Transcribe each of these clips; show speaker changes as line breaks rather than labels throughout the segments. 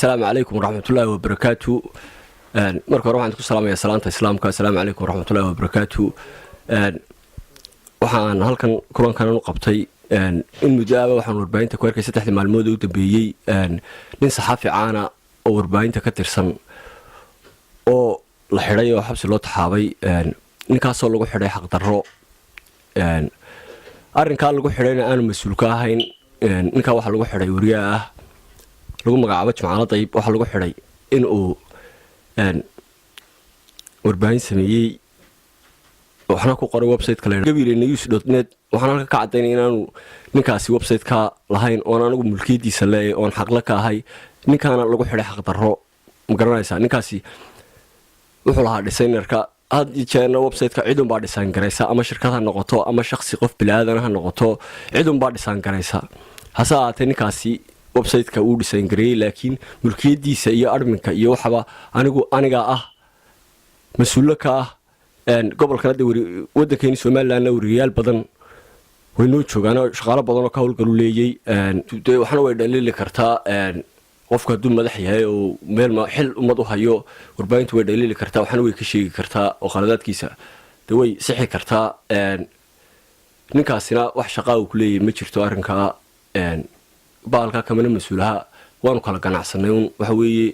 السلام عليكم ورحمة الله وبركاته. marka hore waxaan ku salaamayaa salaanta islaamka. Assalaamu alaykum warahmatullahi wabarakatuh. waxaan halkan kulankan u qabtay in mudaaba waxaan warbaahinta ku arkay 3 maalmood oo dambeeyay nin saxaafi caana oo warbaahinta ka tirsan oo la xiray oo xabsi loo taxaabay ninkaas oo lagu xiray xaq darro arrinka lagu xirayna aan mas'uul ka ahayn ninka waxa lagu xiray wariyaha lagu magacaabo Jimcaale Dayib waxa lagu xiray in uu warbaahin sameeyay waxna ku qoray website kale gabirenews.net waxaan halka ka cadeynay inaanu ninkaasi website ka lahayn oo anagu mulkiyadiisa leeyahay oo xaq la ka ahay ninkaana lagu xiray xaq darro ma garanaysaa ninkaasi wuxuu lahaa designerka had jeena website ka cidun baa design garaysa ama shirkad ha noqoto ama shakhsi qof bilaadan ha noqoto cidun baa design garaysa hasa ahaatee ninkaasi website-ka uu design gareeyay laakiin mulkiyadiisa iyo adminka iyo waxaba aniga ah mas'uul ka ah gobolka waddankeena Soomaaliland wariyaal badan way noo joogaan shaqaale badan oo ka howlgal leeyay waxna way dhaliili kartaa qofka dum madax yahay oo meel ma xil umad u hayo warbaahintu way dhaliili kartaa waxna way ka sheegi kartaa oo qaladaadkiisa way sixi kartaa ninkaasina wax shaqo uu ku leeyahay ma jirto arrinka baalka kamana mas'uulaha waanu kala ganacsanay waxa weeye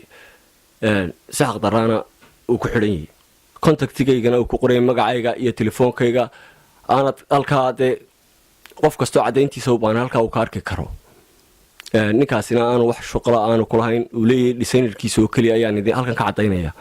sax darana uu ku xiran yahay contactigaygana uu ku qoray magacayga iyo telefoonkayga aan halkaade qof kasto cadeyntiisa u baahan halka uu ka arki karo ninkaasina aan wax shaqo aan ku lahayn uu leeyahay designerkiisa oo kaliya ayaan idin halkan ka cadeynaya